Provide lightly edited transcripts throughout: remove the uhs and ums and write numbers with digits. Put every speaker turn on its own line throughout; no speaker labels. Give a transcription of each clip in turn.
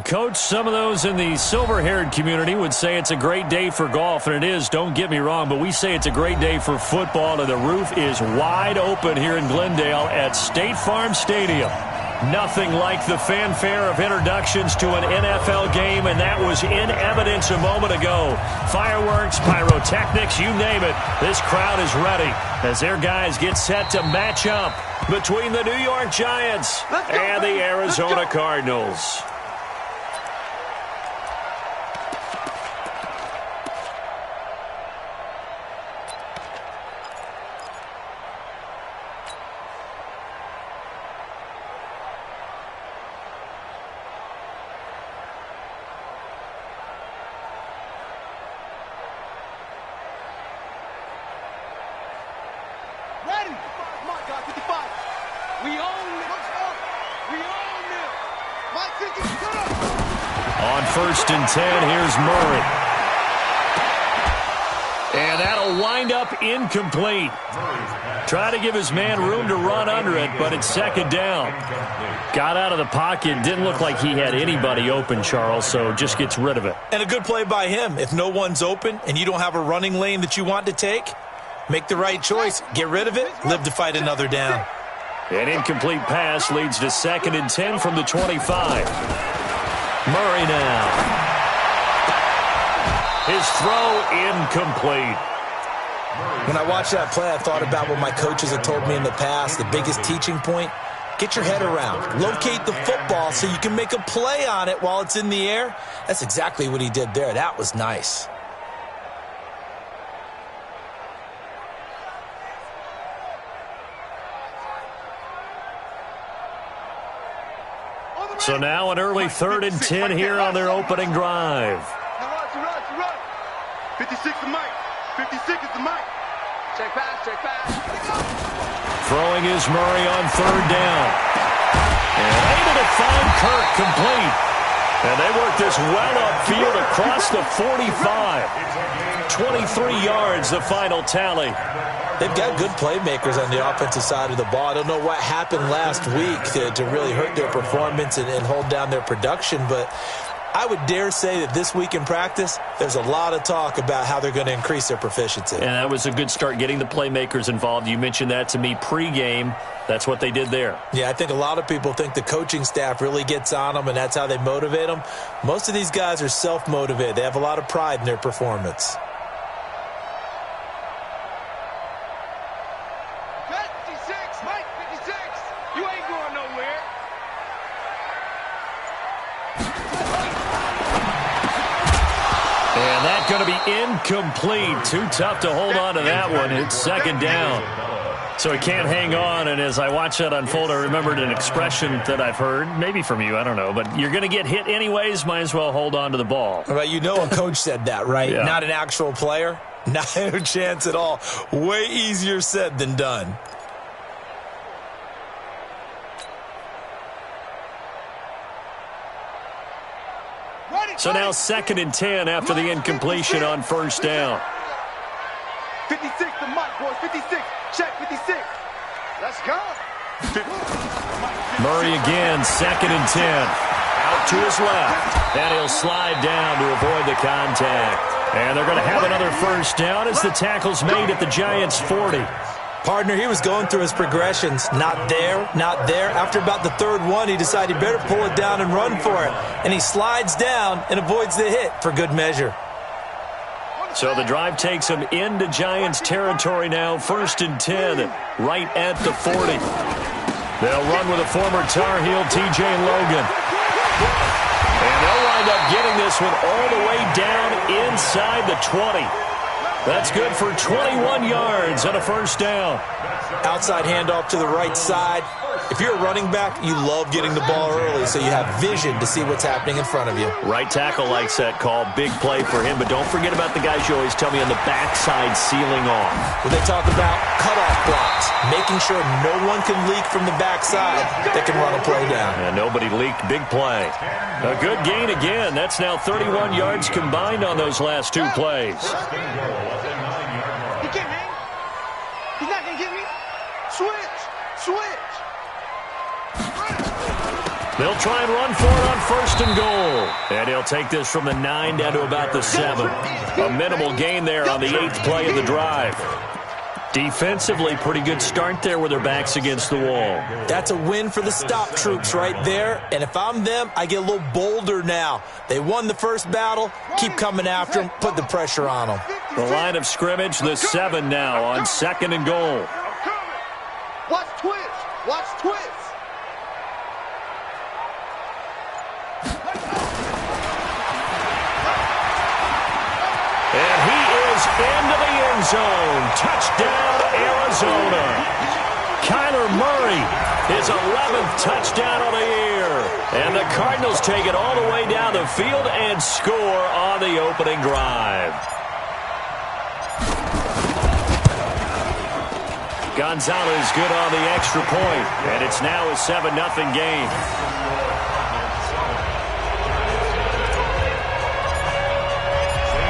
Coach, some of those in the silver-haired community would say it's a great day for golf, and it is, don't get me wrong, but we say it's a great day for football, and the roof is wide open here in Glendale at State Farm Stadium. Nothing like the fanfare of introductions to an NFL game, and that was in evidence a moment ago. Fireworks, pyrotechnics, you name it. This crowd is ready as their guys get set to match up between the New York Giants and the Arizona Cardinals. On 1st and 10, here's Murray. And that'll wind up incomplete. Try to give his man room to run under it, but it's 2nd down. Got out of the pocket. Didn't look like he had anybody open, Charles, so just gets rid of it.
And a good play by him. If no one's open and you don't have a running lane that you want to take, make the right choice. Get rid of it. Live to fight another down.
An incomplete pass leads to 2nd and 10 from the 25. Murray now. His throw incomplete.
When I watched that play, I thought about what my coaches have told me in the past. The biggest teaching point, get your head around. Locate the football so you can make a play on it while it's in the air. That's exactly what he did there. That was nice.
So now an early 3rd and 10 here on their opening drive.
56 is Mike. 56 is the Mike. Check pass, check pass.
Throwing is Murray on 3rd down. And able to find Kirk complete. And they work this well upfield across the 45. 23 yards, the final tally.
They've got good playmakers on the offensive side of the ball. I don't know what happened last week to really hurt their performance and hold down their production, but I would dare say that this week in practice, there's a lot of talk about how they're going to increase their proficiency.
And that was a good start, getting the playmakers involved. You mentioned that to me pregame. That's what they did there.
Yeah, I think a lot of people think the coaching staff really gets on them, and that's how they motivate them. Most of these guys are self-motivated. They have a lot of pride in their performance.
Going to be incomplete. Too tough to hold on to that one. It's 2nd down. So he can't hang on, and as I watch that unfold, I remembered an expression that I've heard, maybe from you, I don't know, but you're going to get hit anyways, might as well hold on to the ball.
Well, you know a coach said that, right?
Yeah. Not
an actual player. Not a chance at all. Way easier said than done.
So now 2nd and 10 after the incompletion on 1st down.
56 to Mike, boys. 56. Check 56. Let's go.
Murray again, 2nd and 10. Out to his left. And he'll slide down to avoid the contact. And they're going to have another 1st down as the tackle's made at the Giants' 40.
Partner, he was going through his progressions. Not there, not there. After about the 3rd one, he decided he better pull it down and run for it. And he slides down and avoids the hit for good measure.
So the drive takes him into Giants territory now. 1st and 10, right at the 40. They'll run with a former Tar Heel, T.J. Logan. And they'll wind up getting this one all the way down inside the 20. That's good for 21 yards and a 1st down.
Outside handoff to the right side. If you're a running back, you love getting the ball early so you have vision to see what's happening in front of you.
Right tackle likes that call. Big play for him. But don't forget about the guys you always tell me on the backside sealing off.
When they talk about cutoff blocks, making sure no one can leak from the backside that can run a play down.
And nobody leaked. Big play. A good gain again. That's now 31 yards combined on those last 2 plays.
He can't hang. He's not going to get me. Switch. Switch.
They'll try and run for it on 1st and goal. And he'll take this from the 9 down to about the 7. A minimal gain there on the 8th play of the drive. Defensively, pretty good start there with their backs against the wall.
That's a win for the stop troops right there. And if I'm them, I get a little bolder now. They won the first battle. Keep coming after them. Put the pressure on them.
The line of scrimmage, the 7 now on 2nd and goal.
Watch twist. Watch twist.
And he is into the end zone. Touchdown, Arizona. Kyler Murray, his 11th touchdown of the year. And the Cardinals take it all the way down the field and score on the opening drive. Gonzalez good on the extra point, and it's now a 7-0 game.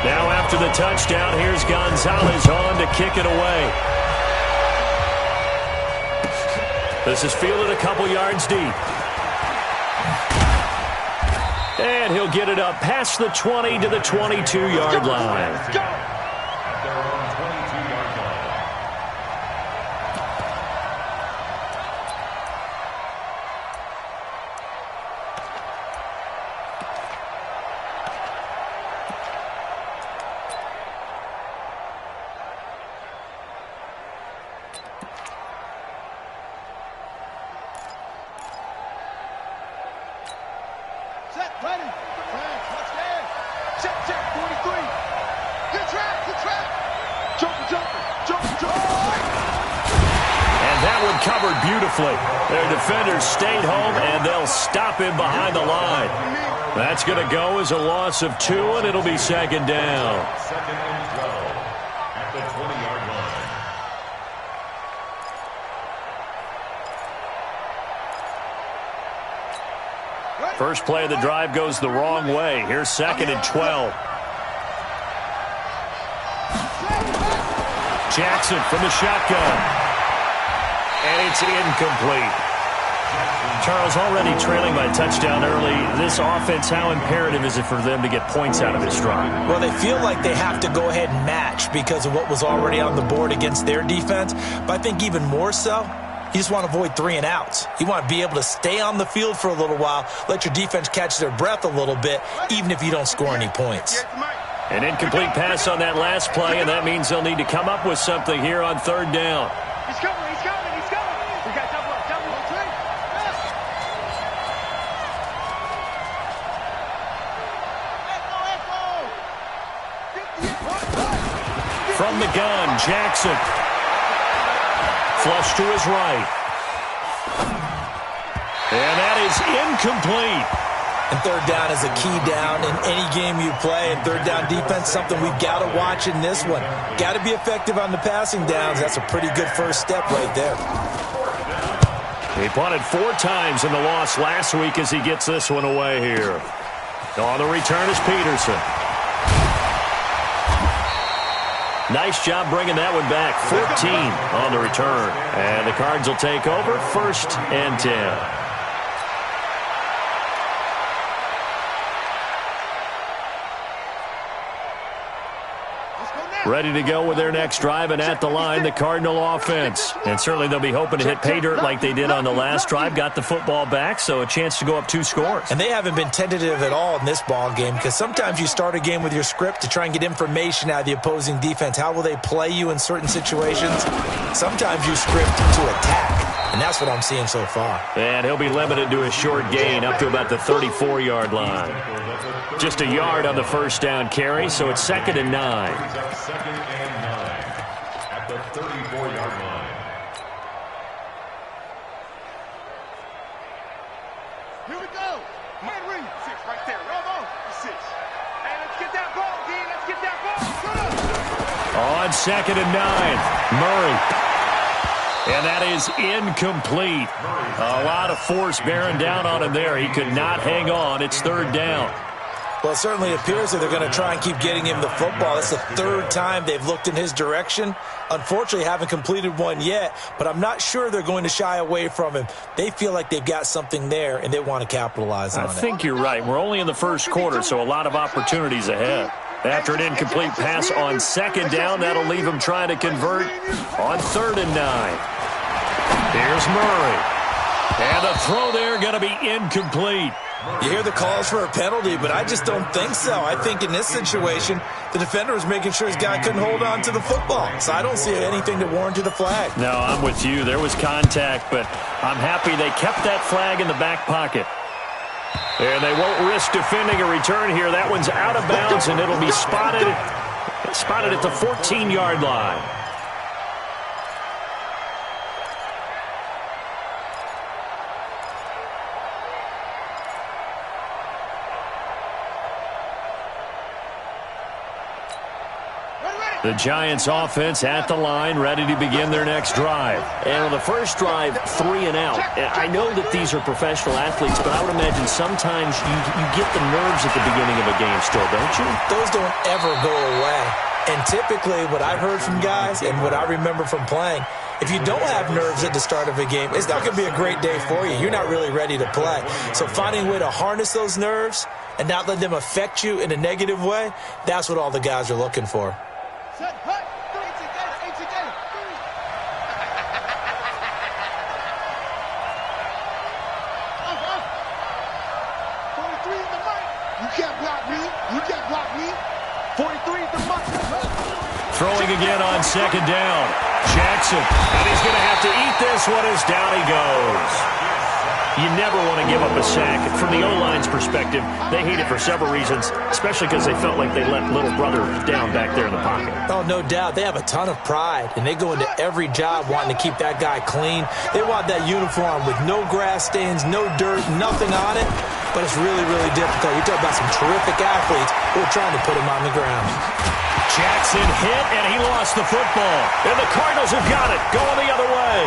Now after the touchdown, here's Gonzalez on to kick it away. This is fielded a couple yards deep. And he'll get it up past the 20 to the 22-yard line. Covered beautifully. Their defenders stayed home, and they'll stop him behind the line. That's going to go as a loss of 2, and it'll be 2nd down.
Second and 12 at the 20-yard line.
First play of the drive goes the wrong way. Here's 2nd and 12. Jackson from the shotgun. And it's incomplete. Charles, already trailing by a touchdown early. This offense, how imperative is it for them to get points out of this drive?
Well, they feel like they have to go ahead and match because of what was already on the board against their defense. But I think even more so, you just want to avoid 3 and outs. You want to be able to stay on the field for a little while, let your defense catch their breath a little bit, even if you don't score any points.
An incomplete pass on that last play, and that means they'll need to come up with something here on 3rd down.
He's coming. He's coming. He's coming. We got double up. Double up.
From the gun, Jackson. Flush to his right. And that is incomplete.
And 3rd down is a key down in any game you play. And 3rd down defense, something we've got to watch in this one. Got to be effective on the passing downs. That's a pretty good first step right there.
He punted 4 times in the loss last week as he gets this one away here. On the return is Peterson. Nice job bringing that one back. 14 on the return. And the Cards will take over 1st and 10. Ready to go with their next drive, and at the line, the Cardinal offense. And certainly they'll be hoping to hit pay dirt like they did on the last drive. Got the football back, so a chance to go up 2 scores.
And they haven't been tentative at all in this ball game because sometimes you start a game with your script to try and get information out of the opposing defense. How will they play you in certain situations? Sometimes you script to attack, and that's what I'm seeing so far.
And he'll be limited to a short gain up to about the 34-yard line. Just a yard on the first down carry, so it's 2nd and 9.
2nd and 9 at the 34-yard line.
Here we go. Man read. 6 right there. Robo. 6. Hey, let's get that ball, D. Let's get that ball.
On 2nd and 9, Murray. And that is incomplete. A lot of force bearing down on him there. He could not hang on. It's 3rd down.
Well, it certainly appears that they're going to try and keep getting him the football. That's the third time they've looked in his direction. Unfortunately, haven't completed one yet, but I'm not sure they're going to shy away from him. They feel like they've got something there, and they want to capitalize on it.
I think you're right. We're only in the first quarter, so a lot of opportunities ahead. After an incomplete pass on second down, that'll leave him trying to convert on 3rd and 9. Here's Murray. And the throw there going to be incomplete.
You hear the calls for a penalty, but I just don't think so. I think in this situation, the defender was making sure his guy couldn't hold on to the football. So I don't see anything to warrant a flag.
No, I'm with you. There was contact, but I'm happy they kept that flag in the back pocket. And they won't risk defending a return here. That one's out of bounds, and it'll be spotted at the 14-yard line. The Giants offense at the line, ready to begin their next drive.
And on the first drive, 3 and out. I know that these are professional athletes, but I would imagine sometimes you get the nerves at the beginning of a game still, don't you?
Those don't ever go away. And typically what I've heard from guys and what I remember from playing, if you don't have nerves at the start of a game, it's not going to be a great day for you. You're not really ready to play. So finding a way to harness those nerves and not let them affect you in a negative way, that's what all the guys are looking for.
Throwing again on second down. Jackson. And he's going to have to eat this one as down he goes. You never want to give up a sack. From the O-line's perspective, they hate it for several reasons, especially because they felt like they let little brother down back there in the pocket.
Oh, no doubt. They have a ton of pride, and they go into every job wanting to keep that guy clean. They want that uniform with no grass stains, no dirt, nothing on it. But it's really, really difficult. You're talking about some terrific athletes who are trying to put him on the ground.
Jackson hit, and he lost the football. And the Cardinals have got it. Going the other way.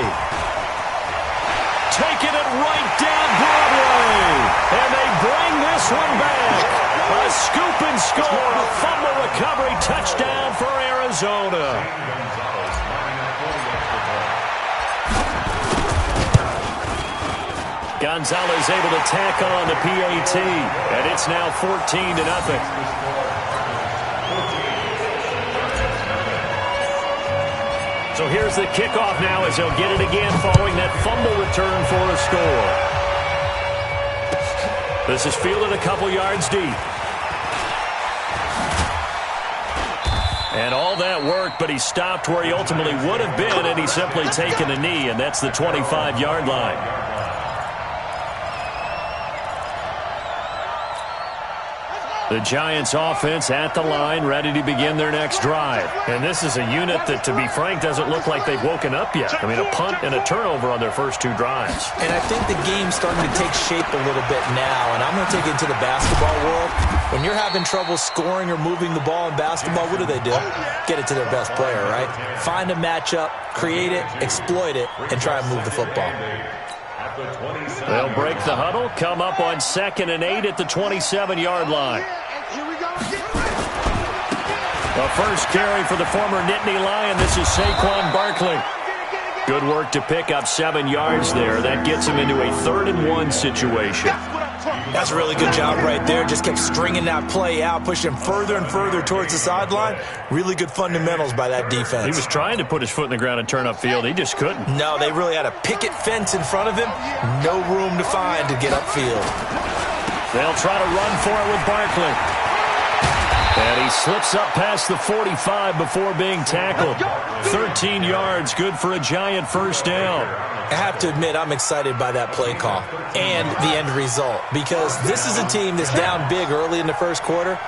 Taking it right down Broadway. And they bring this one back. A scoop and score. A fumble recovery touchdown for Arizona. Gonzalez able to tack on the PAT. And it's now 14-0. So here's the kickoff now as they'll get it again following that fumble return for a score. This is fielded a couple yards deep. And all that worked, but he stopped where he ultimately would have been, and he's simply taken a knee, and that's the 25-yard line. The Giants offense at the line, ready to begin their next drive. And this is a unit that, to be frank, doesn't look like they've woken up yet. I mean, a punt and a turnover on their first 2 drives.
And I think the game's starting to take shape a little bit now. And I'm going to take it into the basketball world. When you're having trouble scoring or moving the ball in basketball, what do? Get it to their best player, right? Find a matchup, create it, exploit it, and try and move the football.
They'll break the huddle, come up on 2nd and 8 at the 27-yard line. The first carry for the former Nittany Lion. This is Saquon Barkley. Good work to pick up 7 yards there. That gets him into a 3rd and 1 situation.
That's a really good job right there. Just kept stringing that play out, pushing him further and further towards the sideline. Really good fundamentals by that defense.
He was trying to put his foot in the ground and turn upfield. He just couldn't.
No, they really had a picket fence in front of him. No room to find to get upfield.
They'll try to run for it with Barkley. And he slips up past the 45 before being tackled. 13 yards, good for a Giant first down.
I have to admit, I'm excited by that play call and the end result, because this is a team that's down big early in the first quarter,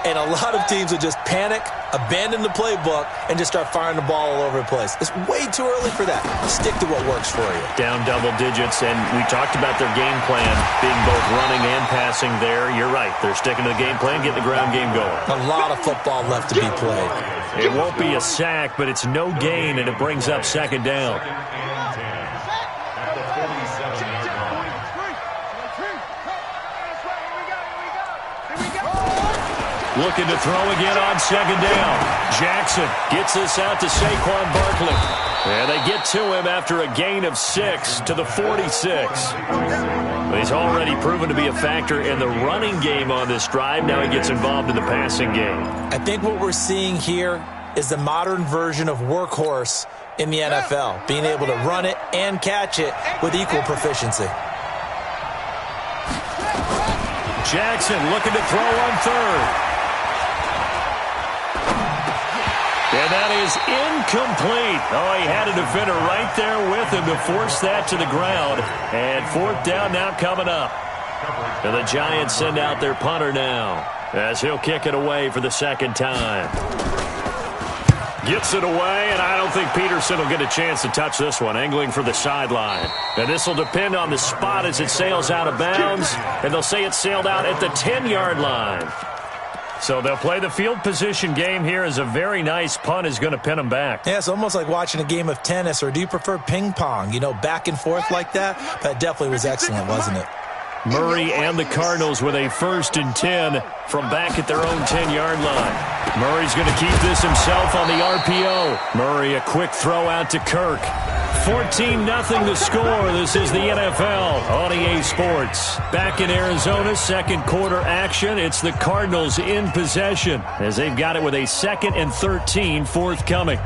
and a lot of teams will just panic, abandon the playbook, and just start firing the ball all over the place. It's way too early for that. Stick to what works for you.
Down double digits, and we talked about their game plan being both running and passing there. You're right. They're sticking to the game plan, getting the ground game going.
A lot of football left to be played.
It won't be a sack, but it's no gain, and it brings up 2nd down. looking to throw again on second down. Jackson gets this out to Saquon Barkley. And they get to him after a gain of 6 to the 46. He's already proven to be a factor in the running game on this drive. Now he gets involved in the passing game.
I think what we're seeing here is the modern version of workhorse in the NFL, being able to run it and catch it with equal proficiency.
Jackson looking to throw on third. And that is incomplete. Oh, he had a defender right there with him to force that to the ground. And fourth down now coming up. And the Giants send out their punter now as he'll kick it away for the second time. Gets it away, and I don't think Peterson will get a chance to touch this one, angling for the sideline. And this will depend on the spot as it sails out of bounds, and they'll say it sailed out at the 10-yard line. So they'll play the field position game here as a very nice punt is going to pin them back.
Yeah, it's almost like watching a game of tennis, or do you prefer ping pong? You know, back and forth like that? That definitely was excellent, wasn't it?
Murray and the Cardinals with a 1st and 10 from back at their own 10-yard line. Murray's going to keep this himself on the RPO. Murray, a quick throw out to Kirk. 14-0 the score. This is the NFL on EA Sports. Back in Arizona, second quarter action. It's the Cardinals in possession as they've got it with a 2nd and 13 forthcoming.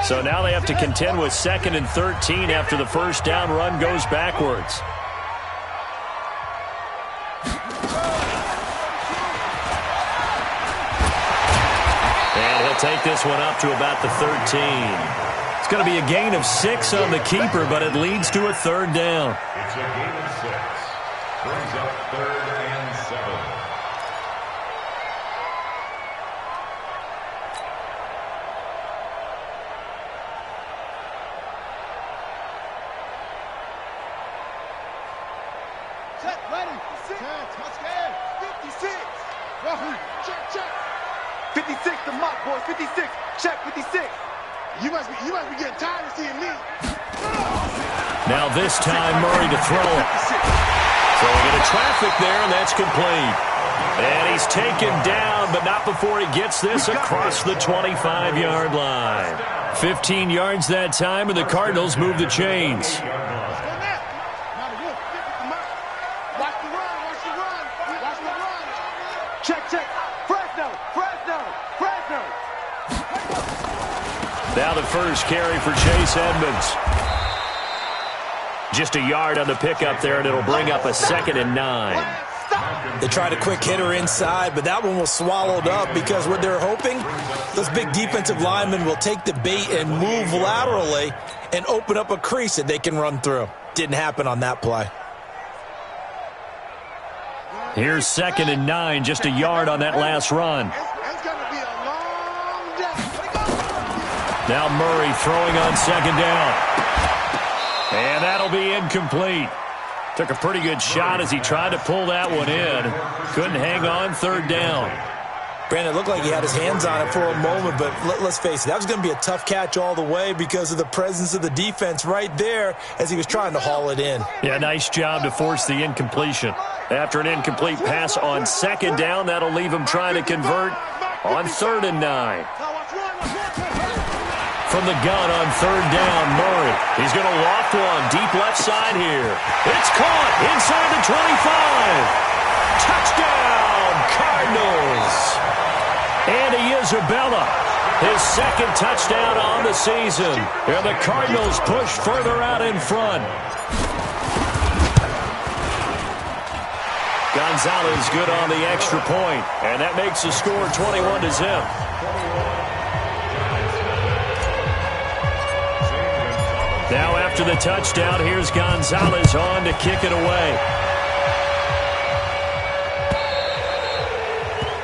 So now they have to contend with 2nd and 13 after the first down run goes backwards. And he'll take this one up to about the 13. It's going to be a gain of 6 on the keeper, but it leads to a third down.
It's a gain of 6. Brings up 3rd and 7.
Check, ready. 56. Check, check. 56, the mock, boys. 56. Check, 56. You must be getting tired of seeing me.
Now this time, Murray to throw it. So we get a traffic there, and that's complete. And he's taken down, but not before he gets this across the 25-yard line. 15 yards that time, and the Cardinals move the chains. Now the first carry for Chase Edmonds. Just a yard on the pickup there, and it'll bring up a 2nd and 9.
They tried a quick hitter inside, but that one was swallowed up because what they're hoping, those big defensive linemen will take the bait and move laterally and open up a crease that they can run through. Didn't happen on that play.
Here's 2nd and 9, just a yard on that last run. Now Murray throwing on 2nd down. And that'll be incomplete. Took a pretty good shot as he tried to pull that one in. Couldn't hang on, 3rd down.
Brandon, it looked like he had his hands on it for a moment, but let's face it, that was going to be a tough catch all the way because of the presence of the defense right there as he was trying to haul it in.
Yeah, nice job to force the incompletion. After an incomplete pass on 2nd down, that'll leave him trying to convert on 3rd and 9. From the gun on 3rd down, Murray. He's going to loft one deep left side here. It's caught inside the 25. Touchdown, Cardinals. Andy Isabella, his 2nd touchdown on the season. And the Cardinals push further out in front. Gonzalez good on the extra point, and that makes the score 21-0. Now after the touchdown, here's Gonzalez on to kick it away.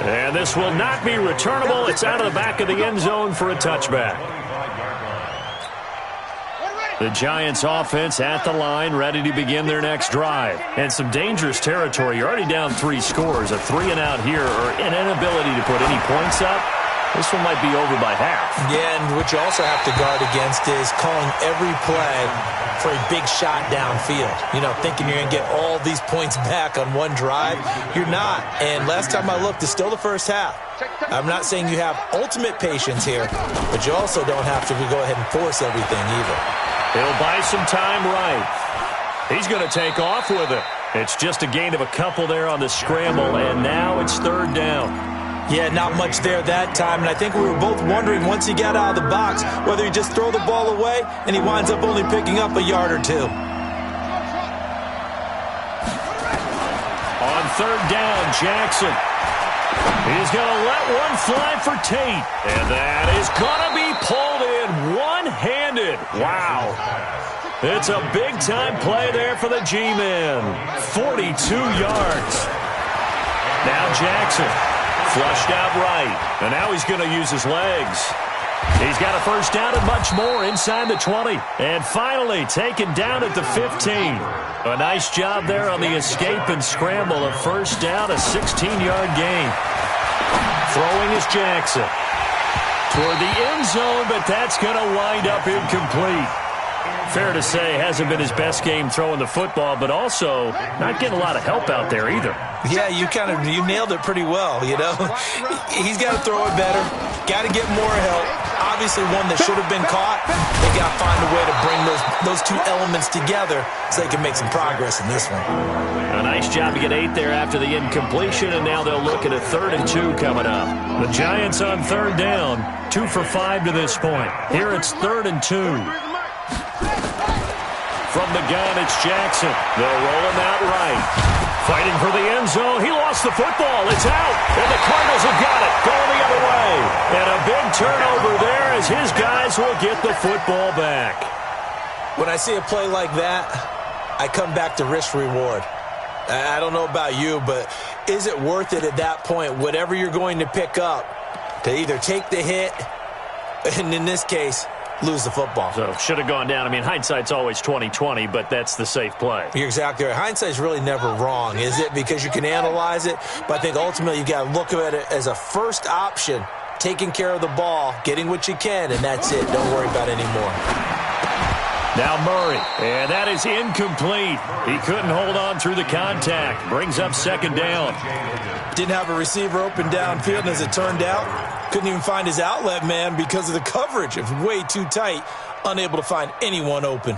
And this will not be returnable. It's out of the back of the end zone for a touchback. The Giants offense at the line, ready to begin their next drive. And some dangerous territory. You're already down 3 scores. A 3-and-out here, or an inability to put any points up. This one might be over by half.
Yeah, and what you also have to guard against is calling every play for a big shot downfield. You know, thinking you're going to get all these points back on one drive. You're not. And last time I looked, it's still the first half. I'm not saying you have ultimate patience here, but you also don't have to go ahead and force everything either.
He'll buy some time right. He's going to take off with it. It's just a gain of a couple there on the scramble, and now it's third down.
Yeah, not much there that time, and I think we were both wondering once he got out of the box whether he just throw the ball away, and he winds up only picking up a yard or two.
On third down, Jackson. He's going to let one fly for Tate, and that is going to be pulled in one-handed. Wow. It's a big-time play there for the G-men. 42 yards. Now Jackson. Flushed out right, and now he's going to use his legs. He's got a first down and much more inside the 20. And finally taken down at the 15. A nice job there on the escape and scramble. A first down, a 16-yard gain. Throwing is Jackson. Toward the end zone, but that's going to wind up incomplete. Fair to say, hasn't been his best game throwing the football, but also not getting a lot of help out there either.
Yeah, you nailed it pretty well, you know. He's got to throw it better, got to get more help. Obviously one that should have been caught. They got to find a way to bring those two elements together so they can make some progress in this one.
A nice job to get 8 there after the incompletion, and now they'll look at a 3rd and 2 coming up. The Giants on third down, 2 for 5 to this point. Here it's 3rd and 2. From the gun, it's Jackson. They'll roll him out right. Fighting for the end zone. He lost the football. It's out. And the Cardinals have got it. Going the other way. And a big turnover there as his guys will get the football back.
When I see a play like that, I come back to risk-reward. I don't know about you, but is it worth it at that point, whatever you're going to pick up, to either take the hit, and in this case, lose the football?
So should have gone down. I mean, hindsight's always 20/20, but that's the safe play.
You're exactly right. Hindsight's really never wrong, is it? Because you can analyze it, but I think ultimately you got to look at it as a first option, taking care of the ball, getting what you can, and that's it. Don't worry about it anymore.
Now Murray, and that is incomplete. He couldn't hold on through the contact. Brings up second down.
Didn't have a receiver open downfield, and as it turned out, couldn't even find his outlet man because of the coverage. It was way too tight, unable to find anyone open.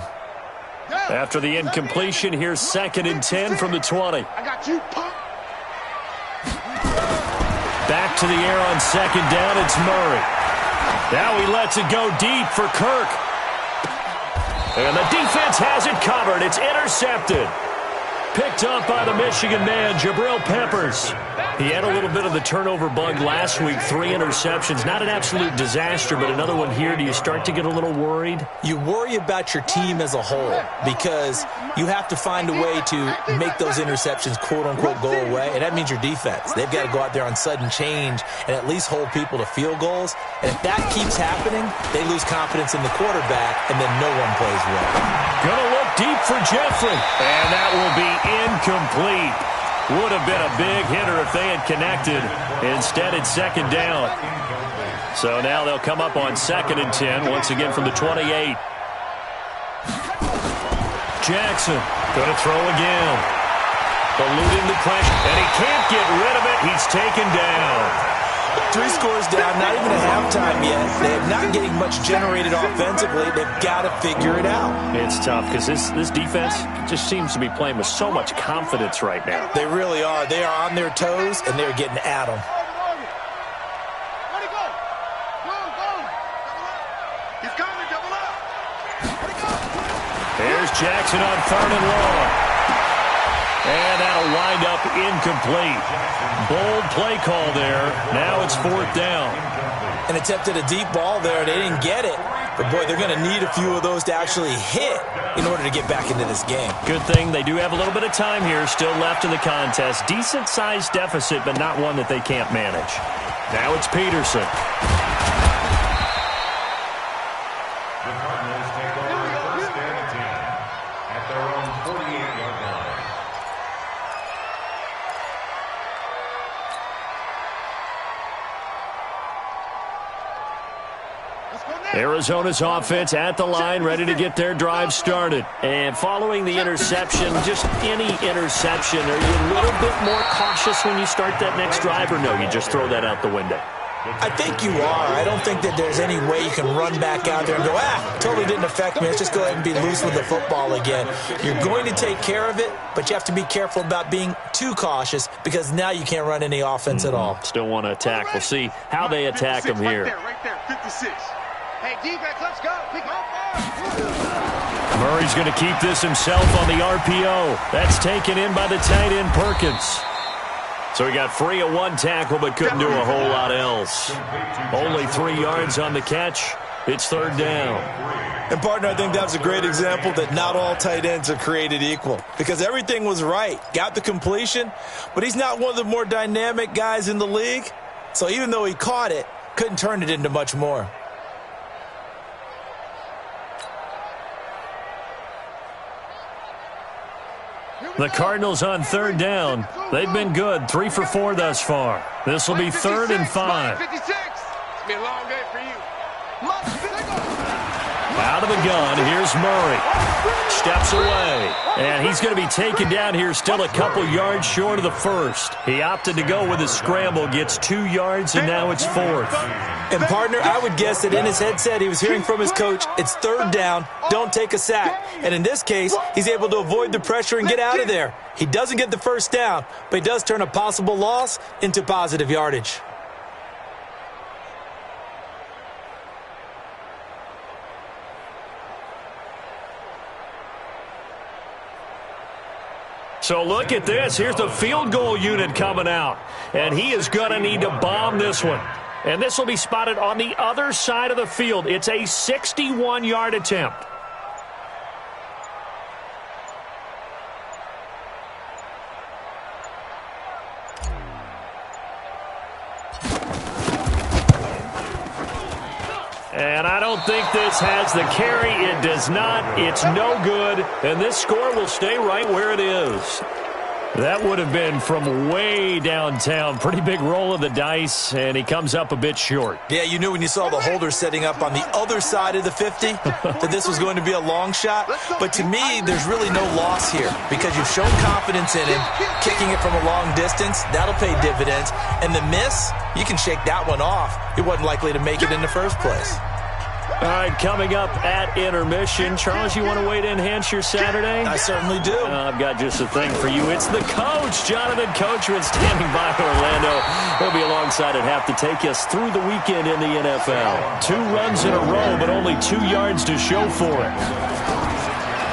After the incompletion, here's 2nd and 10 from the 20.
I got you, punk.
Back to the air on second down, it's Murray. Now he lets it go deep for Kirk. And the defense has it covered. It's intercepted. Picked up by the Michigan man, Jabril Peppers. He had a little bit of the turnover bug last week, 3 interceptions. Not an absolute disaster, but another one here. Do you start to get a little worried?
You worry about your team as a whole because you have to find a way to make those interceptions, quote-unquote, go away, and that means your defense. They've got to go out there on sudden change and at least hold people to field goals. And if that keeps happening, they lose confidence in the quarterback, and then no one plays well.
Gonna look deep for Jeffrey, and that will be incomplete. Would have been a big hitter if they had connected. Instead, it's second down. So now they'll come up on 2nd and 10, once again from the 28. Jackson going to throw again. Eluding the pressure, and he can't get rid of it. He's taken down.
3 scores down, not even at halftime yet. They're not getting much generated offensively. They've got to figure it out.
It's tough because this defense just seems to be playing with so much confidence right now.
They really are. They are on their toes, and they're getting at them.
Let it go. Go. He's coming, double up. Let it go.
There's Jackson on 3rd and long. And that'll wind up incomplete. Bold play call there. Now it's 4th down.
And attempted a deep ball there. They didn't get it. But, boy, they're going to need a few of those to actually hit in order to get back into this game.
Good thing they do have a little bit of time here still left in the contest. Decent-sized deficit, but not one that they can't manage. Now it's Peterson.
The Cardinals take over 1st and 10 at their own 48-yard line.
Let's go now.
Arizona's offense at the line, ready to get their drive started.
And following the interception, just any interception, are you a little bit more cautious when you start that next drive, or no, you just throw that out the window?
I think you are. I don't think that there's any way you can run back out there and go, totally didn't affect me. Let's just go ahead and be loose with the football again. You're going to take care of it, but you have to be careful about being too cautious because now you can't run any offense at all.
Still want to attack. We'll see how they attack them here.
Right there, 56. Hey, defense, let's go.
Murray's going to keep this himself on the RPO. That's taken in by the tight end, Perkins. So he got free of one tackle but couldn't do a whole lot else. Only 3 yards on the catch. It's third down.
And, partner, I think that's a great example that not all tight ends are created equal because everything was right. Got the completion, but he's not one of the more dynamic guys in the league. So even though he caught it, couldn't turn it into much more.
The Cardinals on third down. They've been good, 3 for 4 thus far. This will be 3rd and 5.
56. It's going to be a long day for you.
Out of the gun, here's Murray. Steps away. And he's going to be taken down here still a couple yards short of the first. He opted to go with a scramble, gets 2 yards, and now it's 4th.
And, partner, I would guess that in his headset he was hearing from his coach, it's third down, don't take a sack. And in this case, he's able to avoid the pressure and get out of there. He doesn't get the first down, but he does turn a possible loss into positive yardage.
So look at this. Here's the field goal unit coming out. And he is going to need to bomb this one. And this will be spotted on the other side of the field. It's a 61-yard attempt. And I don't think this has the carry. It does not. It's no good. And this score will stay right where it is. That would have been from way downtown. Pretty big roll of the dice, and he comes up a bit short.
Yeah, you knew when you saw the holder setting up on the other side of the 50 that this was going to be a long shot. But to me, there's really no loss here because you've shown confidence in him. Kicking it from a long distance, that'll pay dividends. And the miss, you can shake that one off. He wasn't likely to make it in the first place.
All right, coming up at intermission. Charles, you want to wait to enhance your Saturday?
I certainly do.
I've got just a thing for you. It's the coach, Jonathan Coachman, standing by Orlando. He'll be alongside at half to take us through the weekend in the NFL. 2 runs in a row, but only 2 yards to show for it.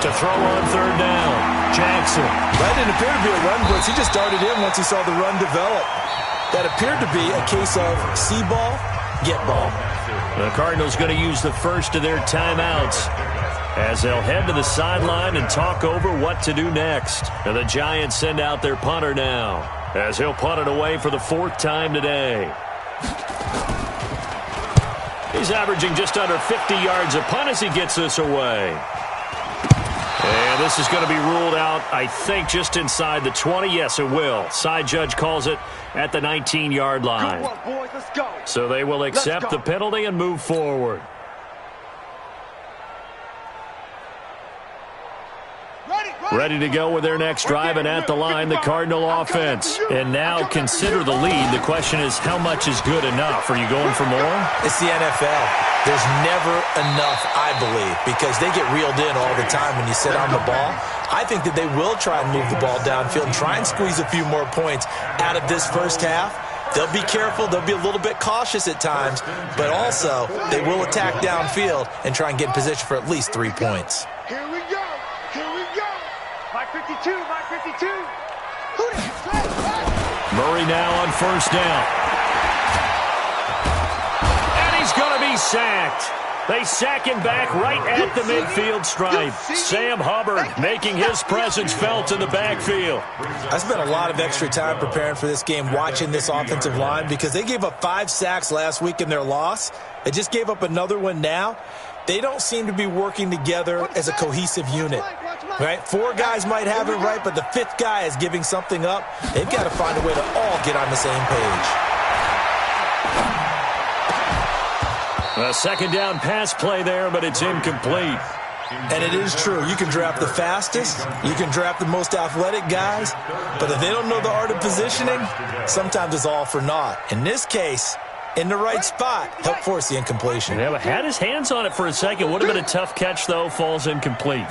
To throw on third down, Jackson.
That didn't appear to be a run blitz. He just darted in once he saw the run develop. That appeared to be a case of see ball, get ball.
The Cardinals going to use the first of their timeouts as they'll head to the sideline and talk over what to do next. And the Giants send out their punter now as he'll punt it away for the 4th time today. He's averaging just under 50 yards a punt as he gets this away. And this is going to be ruled out, I think, just inside the 20. Yes, it will. Side judge calls it at the 19-yard line.
Good one, boys. Let's go.
So they will accept the penalty and move forward. Ready to go with their next drive, and at the line, the Cardinal offense. And now consider the lead. The question is, how much is good enough? Are you going for more?
It's the NFL. There's never enough, I believe, because they get reeled in all the time when you sit on the ball. I think that they will try and move the ball downfield and try and squeeze a few more points out of this first half. They'll be careful. They'll be a little bit cautious at times, but also they will attack downfield and try and get in position for at least 3 points.
Here we go. Here we go. My 52, my 52.
Murray now on first down. And he's going to be sacked. They sack him back right at the midfield stripe. Sam Hubbard making his presence felt in the backfield.
I spent a lot of extra time preparing for this game, watching this offensive line, because they gave up 5 sacks last week in their loss. They just gave up another one now. They don't seem to be working together as a cohesive unit. Right? 4 guys might have it right, but the 5th guy is giving something up. They've got to find a way to all get on the same page.
A second down pass play there, but it's incomplete.
And it is true. You can draft the fastest. You can draft the most athletic guys. But if they don't know the art of positioning, sometimes it's all for naught. In this case, in the right spot, helped force the incompletion.
Yeah, but had his hands on it for a second. Would have been a tough catch, though. Falls incomplete.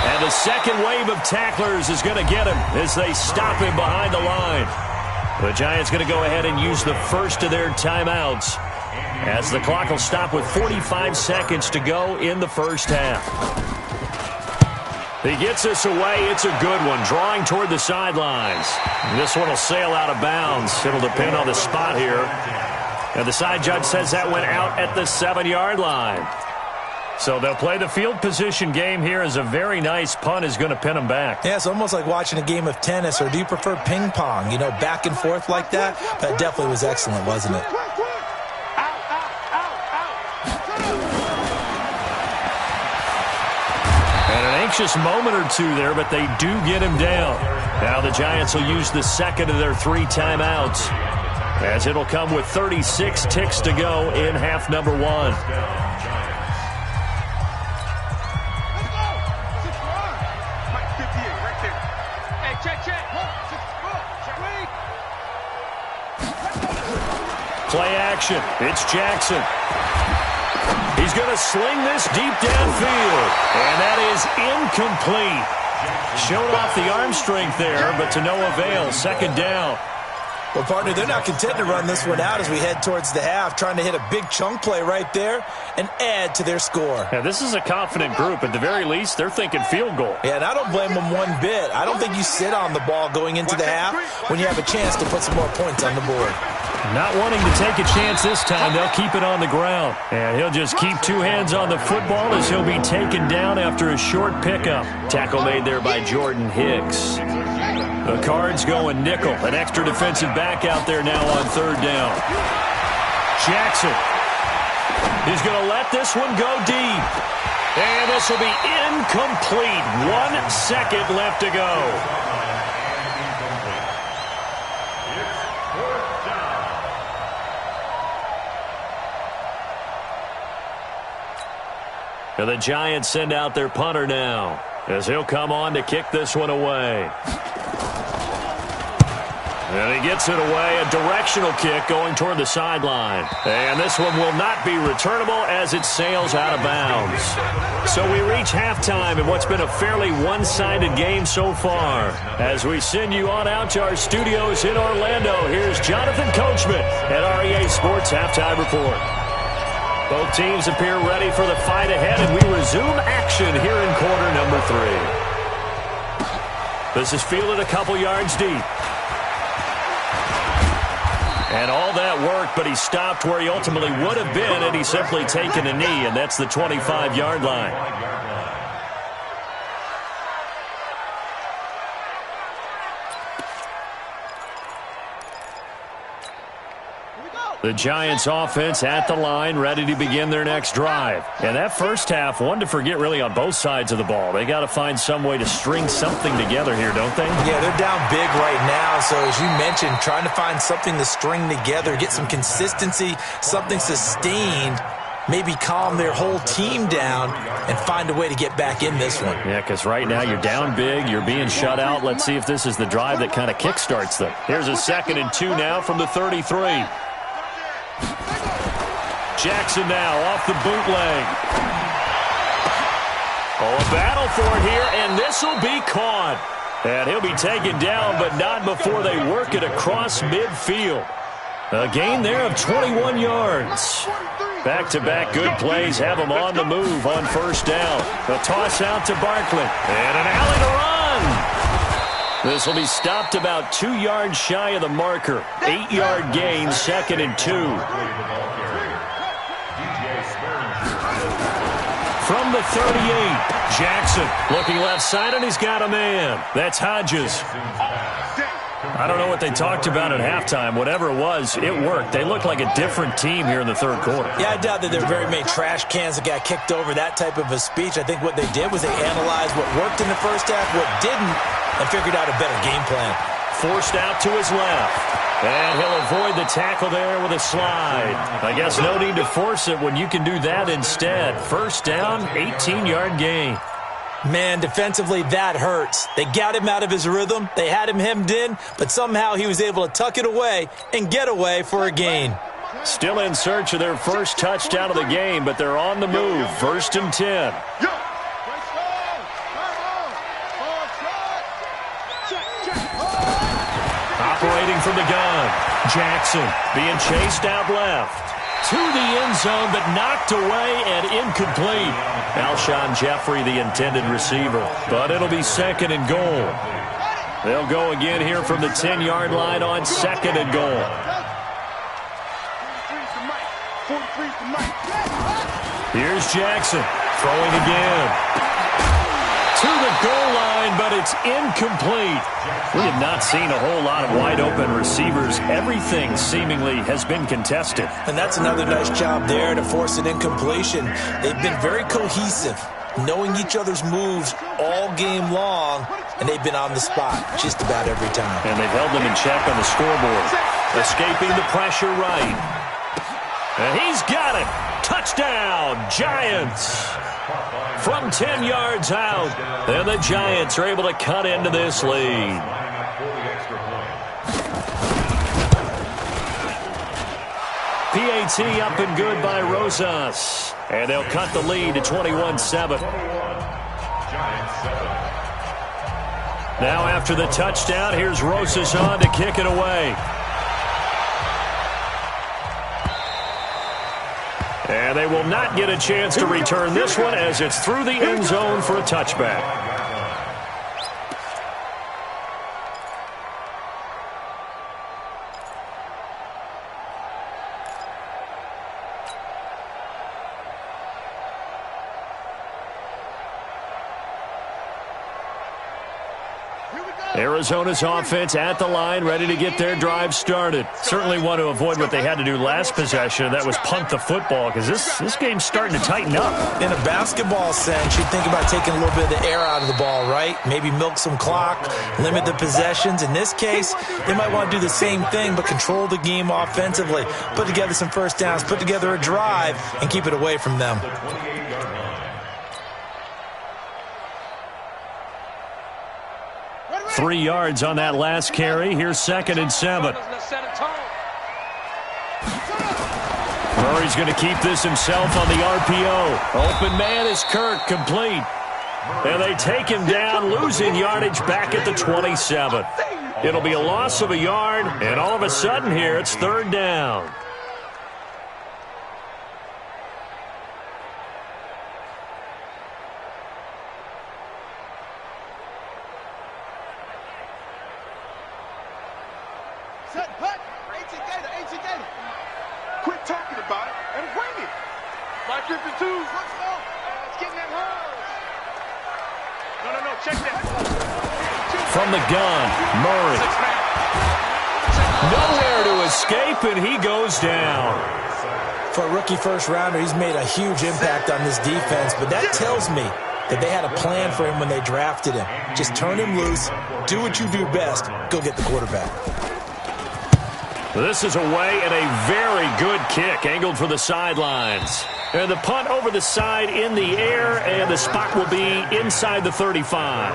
And the second wave of tacklers is going to get him as they stop him behind the line. The Giants going to go ahead and use the first of their timeouts, as the clock will stop with 45 seconds to go in the first half. He gets this away. It's a good one, drawing toward the sidelines. This one will sail out of bounds. It'll depend on the spot here. And the side judge says that went out at the 7-yard line. So they'll play the field position game here, as a very nice punt is going to pin them back.
Yeah, it's almost like watching a game of tennis, or do you prefer ping pong? You know, back and forth like that? That definitely was excellent, wasn't it?
And an anxious moment or two there, but they do get him down. Now the Giants will use the second of their 3 timeouts, as it'll come with 36 ticks to go in half number 1. Play action. It's Jackson. He's going to sling this deep downfield. And that is incomplete. Showed off the arm strength there, but to no avail. Second down.
Well, partner, they're not content to run this one out as we head towards the half, trying to hit a big chunk play right there and add to their score.
Yeah, this is a confident group. At the very least, they're thinking field goal.
Yeah, and I don't blame them one bit. I don't think you sit on the ball going into the half when you have a chance to put some more points on the board.
Not wanting to take a chance this time, they'll keep it on the ground. And he'll just keep 2 hands on the football as he'll be taken down after a short pickup. Tackle made there by Jordan Hicks. The Cards going nickel. An extra defensive back out there now on 3rd down. Jackson. He's going to let this one go deep. And this will be incomplete. 1 second left to go. And the Giants send out their punter now, as he'll come on to kick this one away. And he gets it away, a directional kick going toward the sideline. And this one will not be returnable as it sails out of bounds. So we reach halftime in what's been a fairly one-sided game so far. As we send you on out to our studios in Orlando, here's Jonathan Coachman at REA Sports Halftime Report. Both teams appear ready for the fight ahead, and we resume action here in quarter number 3. This is fielded a couple yards deep. And all that work, but he stopped where he ultimately would have been had he simply taken a knee, and that's the 25-yard line. The Giants offense at the line, ready to begin their next drive. And that first half, one to forget really on both sides of the ball. They got to find some way to string something together here, don't they?
Yeah, they're down big right now. So as you mentioned, trying to find something to string together, get some consistency, something sustained, maybe calm their whole team down and find a way to get back in this one.
Yeah, because right now you're down big, you're being shut out. Let's see if this is the drive that kind of kickstarts them. Here's a 2nd and 2 now from the 33. Jackson now off the bootleg. Oh, a battle for it here, and this will be caught. And he'll be taken down, but not before they work it across midfield. A gain there of 21 yards. Back-to-back good plays have them on the move on 1st down. A toss out to Barkley. And an alley to run. This will be stopped about 2 yards shy of the marker. 8-yard gain, 2nd and 2. From the 38, Jackson looking left side, and he's got a man. That's Hodges. I don't know what they talked about at halftime. Whatever it was, it worked. They looked like a different team here in the 3rd quarter.
Yeah, I doubt that there were very many trash cans that got kicked over, that type of a speech. I think what they did was they analyzed what worked in the first half, what didn't, and figured out a better game plan.
Forced out to his left. And he'll avoid the tackle there with a slide. I guess no need to force it when you can do that instead. First down, 18-yard gain.
Man, defensively, that hurts. They got him out of his rhythm. They had him hemmed in, but somehow he was able to tuck it away and get away for a gain.
Still in search of their first touchdown of the game, but they're on the move. First and 10. Operating from the gun. Jackson being chased out left. To the end zone, but knocked away and incomplete. Alshon Jeffrey, the intended receiver. But it'll be second and goal. They'll go again here from the 10-yard line on second and goal. Here's Jackson throwing again. To the goal line, but it's incomplete. We have not seen a whole lot of wide-open receivers. Everything seemingly has been contested.
And that's another nice job there to force an incompletion. They've been very cohesive, knowing each other's moves all game long, and they've been on the spot just about every time.
And they've held them in check on the scoreboard. Escaping the pressure right. And he's got it. Touchdown, Giants. From 10 yards out, and the Giants are able to cut into this lead. PAT up and good by Rosas. And they'll cut the lead to 21-7. Now after the touchdown, here's Rosas on to kick it away. And they will not get a chance to return this one as it's through the end zone for a touchback. Arizona's offense at the line, ready to get their drive started. Certainly want to avoid what they had to do last possession. That was punt the football, because this game's starting to tighten up.
In a basketball sense, you think about taking a little bit of the air out of the ball, right? Maybe milk some clock, limit the possessions. In this case, they might want to do the same thing, but control the game offensively. Put together some first downs, put together a drive, and keep it away from them.
3 yards on that last carry. Here's second and 7. Murray's going to keep this himself on the RPO. Open man is Kirk, complete. And they take him down, losing yardage back at the 27. It'll be a loss of a yard, and all of a sudden here it's third down.
Quit talking about it and bring it. My 52. Let's go. It's getting that hose. No, check that.
From the gun, Murray. Nowhere to escape, and he goes down.
For a rookie first-rounder, he's made a huge impact on this defense, but that tells me that they had a plan for him when they drafted him. Just turn him loose, do what you do best, go get the quarterback.
This is away and a very good kick, angled for the sidelines. And the punt over the side in the air, and the spot will be inside the 35.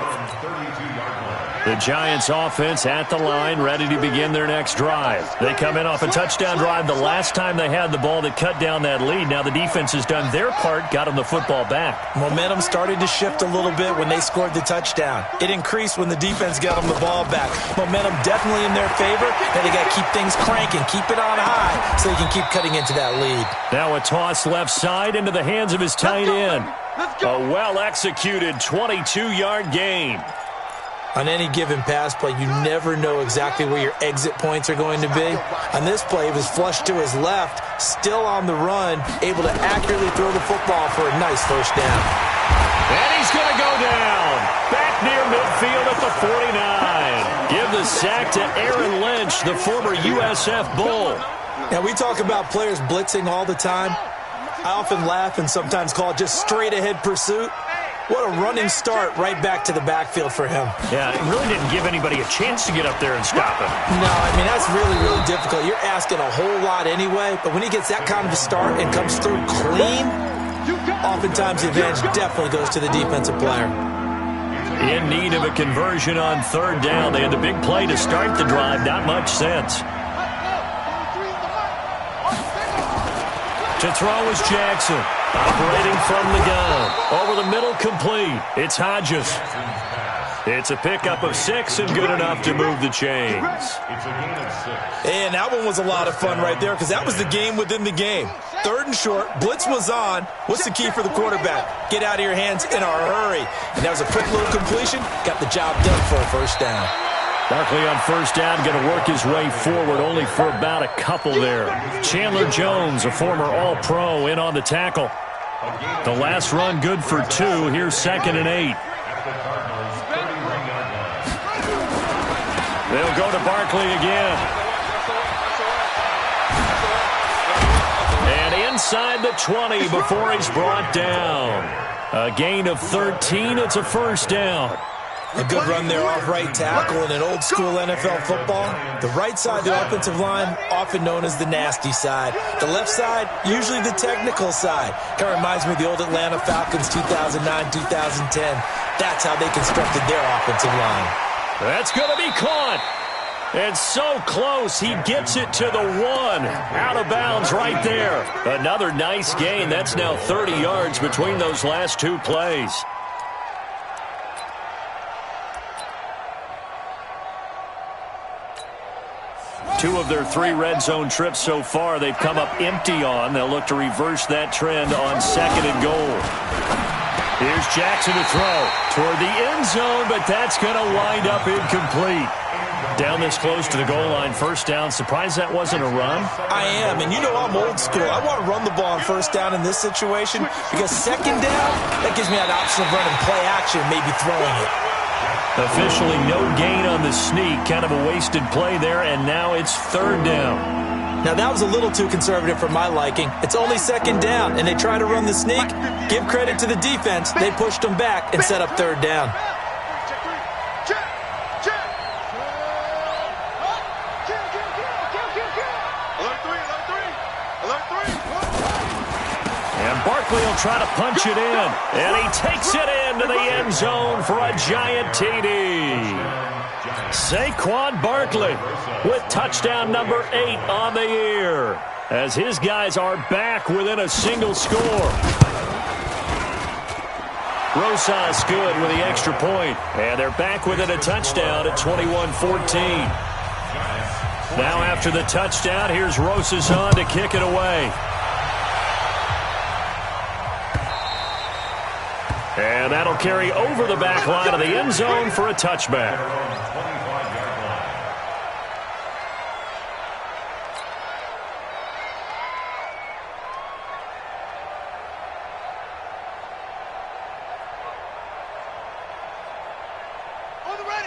The Giants offense at the line, ready to begin their next drive. They come in off a touchdown drive the last time they had the ball that cut down that lead. Now the defense has done their part, got them the football back.
Momentum started to shift a little bit when they scored the touchdown. It increased when the defense got them the ball back. Momentum definitely in their favor. Now they got to keep things cranking, keep it on high so they can keep cutting into that lead.
Now a toss left side into the hands of his tight end. A well-executed 22-yard gain.
On any given pass play, you never know exactly where your exit points are going to be. On this play, it was flushed to his left, still on the run, able to accurately throw the football for a nice first down.
And he's going to go down. Back near midfield at the 49. Give the sack to Aaron Lynch, the former USF Bull.
Now, we talk about players blitzing all the time. I often laugh and sometimes call it just straight-ahead pursuit. What a running start right back to the backfield for him.
Yeah, it really didn't give anybody a chance to get up there and stop him.
No, I mean, that's really, really difficult. You're asking a whole lot anyway, but when he gets that kind of a start and comes through clean, oftentimes the advantage definitely goes to the defensive player.
In need of a conversion on third down. They had the big play to start the drive. Not much sense. To throw is Jackson. Operating from the gun. Over the middle, complete. It's Hodges. It's a pickup of 6 and good enough to move the chains.
It's a gain of 6.
And that one was a lot of fun right there because that was the game within the game. Third and short, blitz was on. What's the key for the quarterback? Get out of your hands in a hurry. And that was a quick little completion. Got the job done for a first down.
Barkley on first down, going to work his way forward, only for about a couple there. Chandler Jones, a former All-Pro, in on the tackle. The last run good for 2. Here's 2nd and 8. They'll go to Barkley again. And inside the 20 before he's brought down. A gain of 13. It's a first down.
A good run there off right tackle in an old-school NFL football. The right side of the offensive line, often known as the nasty side. The left side, usually the technical side. Kind of reminds me of the old Atlanta Falcons 2009-2010. That's how they constructed their offensive line.
That's going to be caught. And so close, he gets it to the 1. Out of bounds right there. Another nice gain. That's now 30 yards between those last 2 plays. Two of their 3 red zone trips so far, they've come up empty on. They'll look to reverse that trend on 2nd and goal. Here's Jackson to throw toward the end zone, but that's going to wind up incomplete. Down this close to the goal line, first down. Surprised that wasn't a run?
I am, and you know I'm old school. I want to run the ball on first down in this situation because second down, that gives me that option of running play action, maybe throwing it.
Officially no gain on the sneak. Kind of a wasted play there, and now it's 3rd down.
Now, that was a little too conservative for my liking. It's only 2nd down, and they try to run the sneak. Give credit to the defense. They pushed them back and set up 3rd down.
Barkley will try to punch it in, and he takes it into the end zone for a giant TD. Saquon Barkley with touchdown number 8 on the year, as his guys are back within a single score. Rosas good with the extra point, and they're back within a touchdown at 21-14. Now after the touchdown, here's Rosas on to kick it away. And that'll carry over the back line of the end zone for a touchback.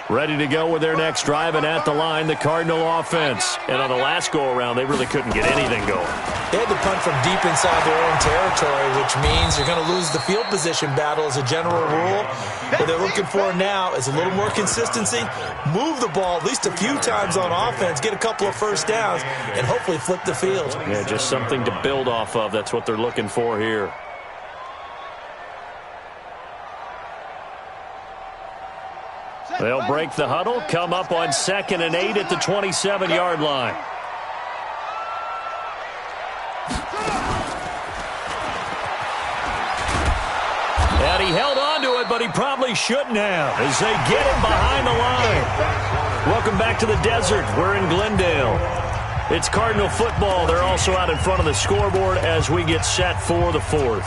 Ready to go with their next drive, and at the line, the Cardinal offense. And on the last go-around, they really couldn't get anything going.
They had to punt from deep inside their own territory, which means you're going to lose the field position battle as a general rule. What they're looking for now is a little more consistency, move the ball at least a few times on offense, get a couple of first downs, and hopefully flip the field.
Yeah, just something to build off of. That's what they're looking for here. They'll break the huddle, come up on 2nd and 8 at the 27-yard line. And he held on to it, but he probably shouldn't have, as they get him behind the line. Welcome back to the desert. We're in Glendale. It's Cardinal football. They're also out in front of the scoreboard as we get set for the 4th.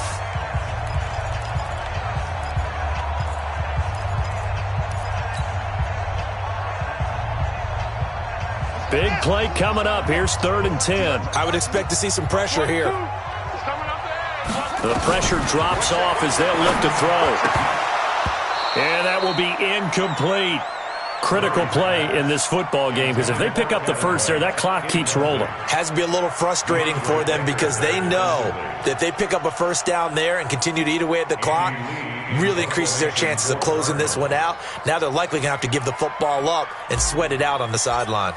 Big play coming up. Here's 3rd and 10.
I would expect to see some pressure here.
The pressure drops off as they'll look to throw. And that will be incomplete. Critical play in this football game, because if they pick up the first there, that clock keeps rolling.
Has to be a little frustrating for them because they know that if they pick up a first down there and continue to eat away at the clock, really increases their chances of closing this one out. Now they're likely going to have to give the football up and sweat it out on the sideline.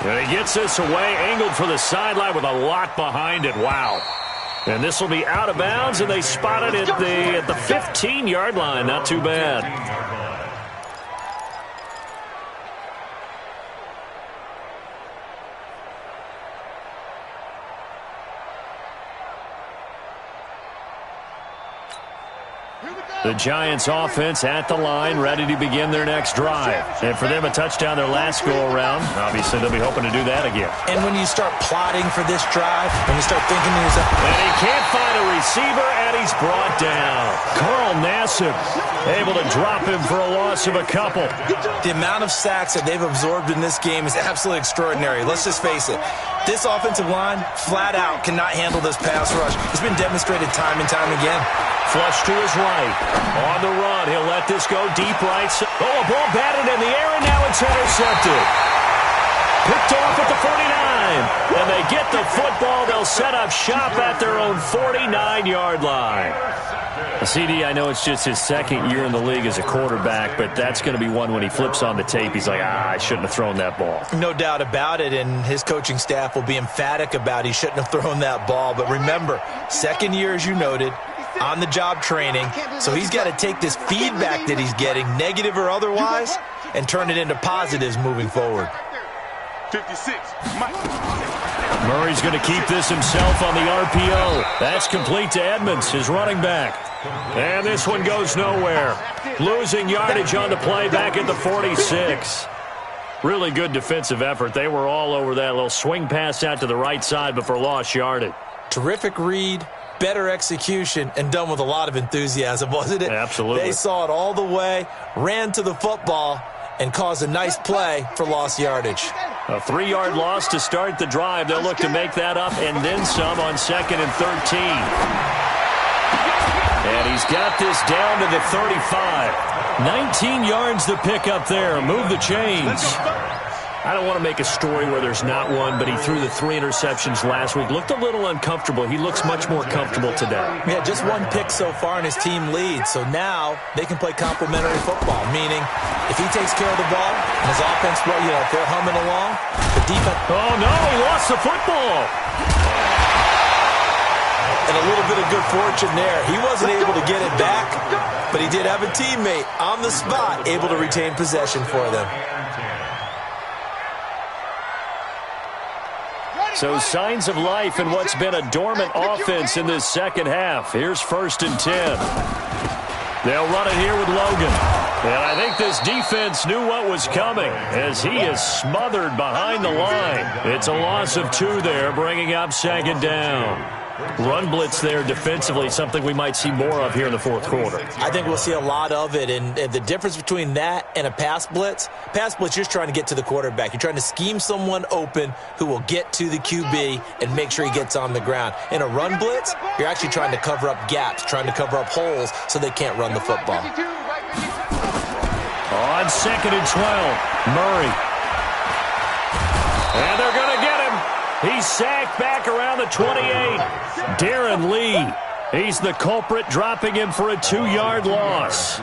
And he gets this away, angled for the sideline with a lot behind it. Wow. And this will be out of bounds, and they spot it at the 15-yard line. Not too bad. The Giants offense at the line, ready to begin their next drive. And for them, a touchdown their last go-around. Obviously, they'll be hoping to do that again.
And when you start plotting for this drive, when you start thinking to yourself...
And he can't find a receiver, and he's brought down. Carl Nassib able to drop him for a loss of a couple.
The amount of sacks that they've absorbed in this game is absolutely extraordinary. Let's just face it. This offensive line, flat out, cannot handle this pass rush. It's been demonstrated time and time again.
Flush to his right. On the run, he'll let this go deep right. Oh, a ball batted in the air, and now it's intercepted. Picked off at the 49. And they get the football. They'll set up shop at their own 49-yard line. CD, I know it's just his second year in the league as a quarterback, but that's going to be one when he flips on the tape. He's like, I shouldn't have thrown that ball.
No doubt about it, and his coaching staff will be emphatic about he shouldn't have thrown that ball. But remember, second year, as you noted, on-the-job training, so he's got to take this feedback that he's getting, negative or otherwise, and turn it into positives moving forward.
56.
Murray's going to keep this himself on the RPO. That's complete to Edmonds, his running back. And this one goes nowhere. Losing yardage on the play back at the 46. Really good defensive effort. They were all over that little swing pass out to the right side, but for lost yardage.
Terrific read, better execution, and done with a lot of enthusiasm, wasn't it?
Absolutely.
They saw it all the way, ran to the football, and caused a nice play for lost yardage.
A 3-yard loss to start the drive. They'll look to make that up and then some on 2nd and 13. And he's got this down to the 35. 19 yards to pick up there. Move the chains. I don't want to make a story where there's not one, but he threw the 3 interceptions last week. Looked a little uncomfortable. He looks much more comfortable today.
Yeah, just 1 pick so far and his team leads. So now they can play complementary football, meaning if he takes care of the ball and his offense, well, if they're humming along, the defense...
Oh, no, he lost the football.
And a little bit of good fortune there. He wasn't able to get it back, but he did have a teammate on the spot able to retain possession for them.
So signs of life in what's been a dormant offense in this second half. Here's 1st and 10. They'll run it here with Logan. And I think this defense knew what was coming as he is smothered behind the line. It's a loss of 2 there, bringing up 2nd down. Run blitz there defensively, something we might see more of here in the 4th quarter.
I think we'll see a lot of it, and the difference between that and a pass blitz, you're just trying to get to the quarterback. You're trying to scheme someone open who will get to the QB and make sure he gets on the ground. In a run blitz, you're actually trying to cover up gaps, trying to cover up holes so they can't run the football.
On 2nd and 12, Murray. And they're going to get him. He's sacked back around the 28. Darren Lee, he's the culprit, dropping him for a 2-yard loss.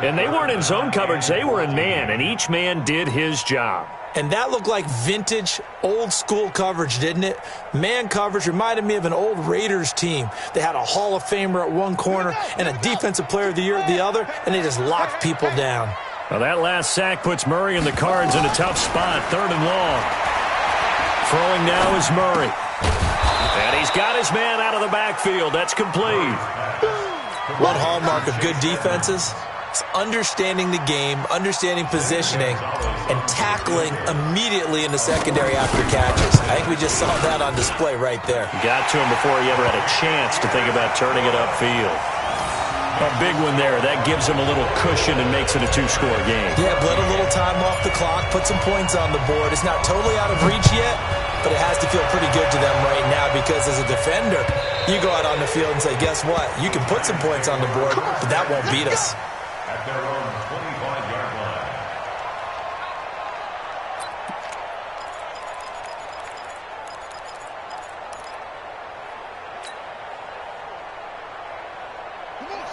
And they weren't in zone coverage. They were in man, and each man did his job.
And that looked like vintage, old-school coverage, didn't it? Man coverage reminded me of an old Raiders team. They had a Hall of Famer at one corner and a Defensive Player of the Year at the other, and they just locked people down.
Well, that last sack puts Murray and the Cards in a tough spot, 3rd and long. Throwing now is Murray. And he's got his man out of the backfield. That's complete.
One hallmark of good defenses is understanding the game, understanding positioning, and tackling immediately in the secondary after catches. I think we just saw that on display right there.
Got to him before he ever had a chance to think about turning it upfield. A big one there. That gives him a little cushion and makes it a 2-score game.
Yeah, bled a little time off the clock, put some points on the board. It's not totally out of reach yet, but it has to feel pretty good to them right now because as a defender, you go out on the field and say, guess what? You can put some points on the board, but that won't beat us.
At their own 25-yard line.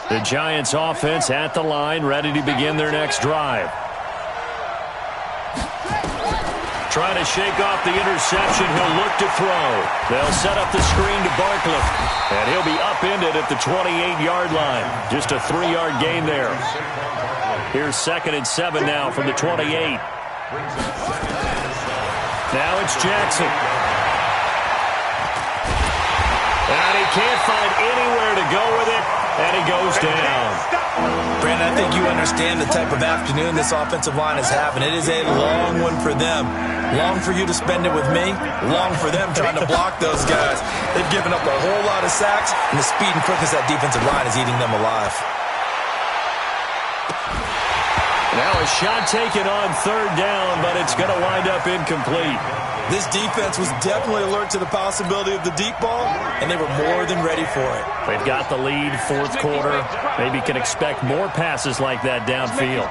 The Giants offense at the line, ready to begin their next drive. Trying to shake off the interception. He'll look to throw. They'll set up the screen to Barkley. And he'll be upended at the 28-yard line. Just a 3-yard gain there. Here's 2nd and 7 now from the 28. Now it's Jackson. And he can't find anywhere to go with it. And he goes down.
Brandon, I think you understand the type of afternoon this offensive line is having. It is a long one for them. Long for you to spend it with me. Long for them trying to block those guys. They've given up a whole lot of sacks, and the speed and quickness of that defensive line is eating them alive.
Now a shot taken on 3rd down, but it's going to wind up incomplete.
This defense was definitely alert to the possibility of the deep ball, and they were more than ready for it.
They've got the lead, 4th quarter. Maybe can expect more passes like that downfield.